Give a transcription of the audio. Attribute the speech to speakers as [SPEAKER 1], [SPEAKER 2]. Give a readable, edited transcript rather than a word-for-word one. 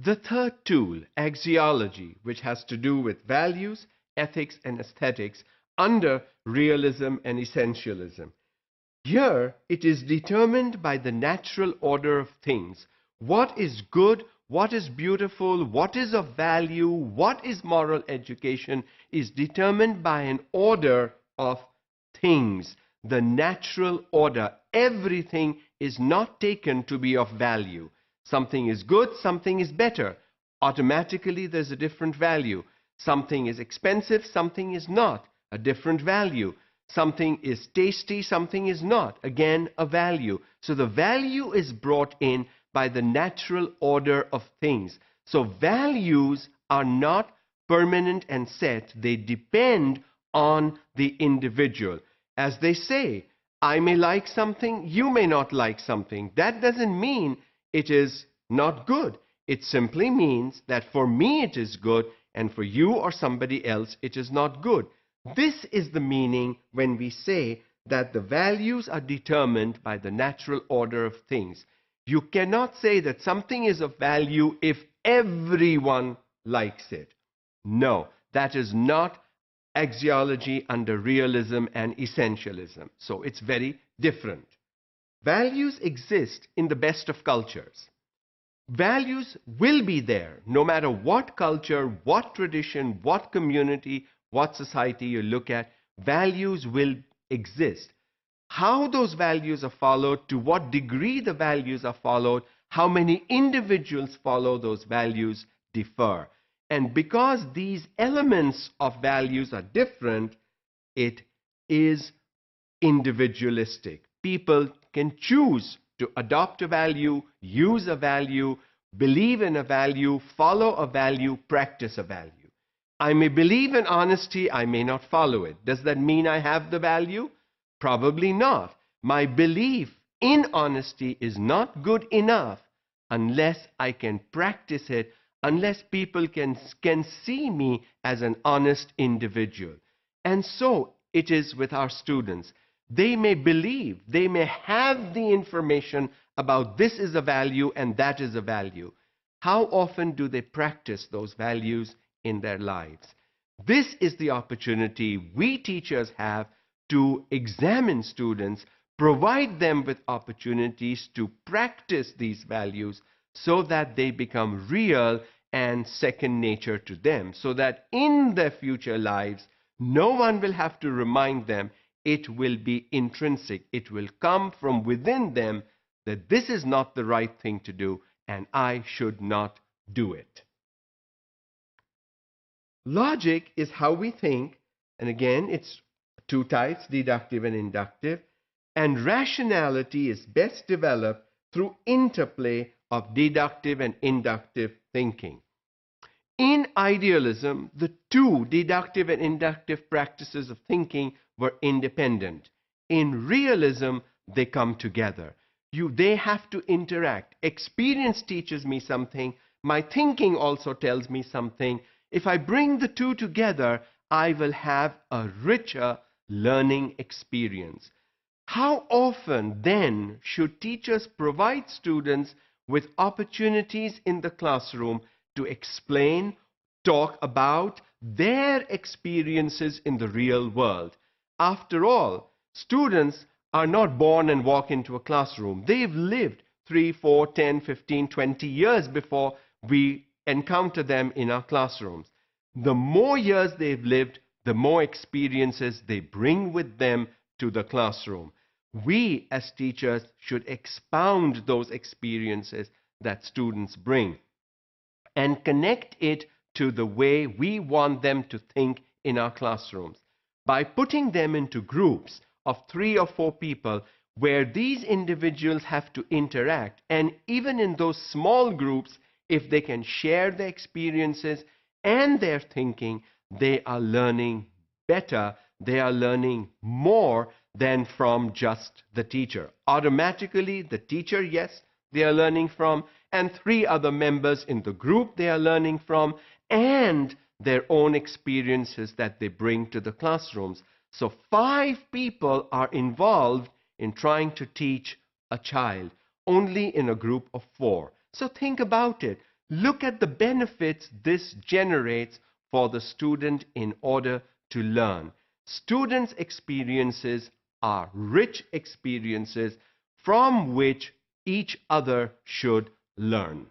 [SPEAKER 1] The third tool, axiology, which has to do with values, ethics, and aesthetics under realism and essentialism. Here, it is determined by the natural order of things. What is good, what is beautiful, what is of value, what is moral education is determined by an order of things. The natural order. Everything is not taken to be of value. Something is good, something is better. Automatically, there's a different value. Something is expensive, something is not. A different value. Something is tasty, something is not. Again, a value. So the value is brought in by the natural order of things. So values are not permanent and set. They depend on the individual. As they say, I may like something, you may not like something. That doesn't mean it is not good. It simply means that for me it is good, and for you or somebody else it is not good. This is the meaning when we say that the values are determined by the natural order of things. You cannot say that something is of value if everyone likes it. No, that is not axiology under realism and essentialism. So it's very different. Values exist in the best of cultures. Values will be there no matter what culture, what tradition, what community, what society you look at. Values will exist. How those values are followed, to what degree the values are followed, how many individuals follow those values differ. And because these elements of values are different, it is individualistic. People can choose to adopt a value, use a value, believe in a value, follow a value, practice a value. I may believe in honesty, I may not follow it. Does that mean I have the value? Probably not. My belief in honesty is not good enough unless I can practice it, unless people can see me as an honest individual. And so it is with our students. They may believe, they may have the information about this is a value and that is a value. How often do they practice those values in their lives? This is the opportunity we teachers have to examine students, provide them with opportunities to practice these values so that they become real and second nature to them, so that in their future lives, no one will have to remind them. It will be intrinsic. It will come from within them that this is not the right thing to do and I should not do it. Logic is how we think, and again, it's two types, deductive and inductive, and rationality is best developed through interplay of deductive and inductive thinking. In idealism, the two, deductive and inductive practices of thinking, were independent. In realism, they come together. They have to interact. Experience teaches me something. My thinking also tells me something. If I bring the two together, I will have a richer learning experience. How often then should teachers provide students with opportunities in the classroom to explain, talk about their experiences in the real world? After all, students are not born and walk into a classroom. They've lived 3, 4, 10, 15, 20 years before we encounter them in our classrooms. The more years they've lived, the more experiences they bring with them to the classroom. We as teachers should expound those experiences that students bring and connect it to the way we want them to think in our classrooms. By putting them into groups of 3 or 4 people where these individuals have to interact, and even in those small groups, if they can share their experiences and their thinking, they are learning better, they are learning more than from just the teacher. Automatically, the teacher, yes, they are learning from, and 3 other members in the group they are learning from, and their own experiences that they bring to the classrooms. So 5 people are involved in trying to teach a child, only in a group of 4. So think about it. Look at the benefits this generates for the student in order to learn. Students' experiences are rich experiences from which each other should learn.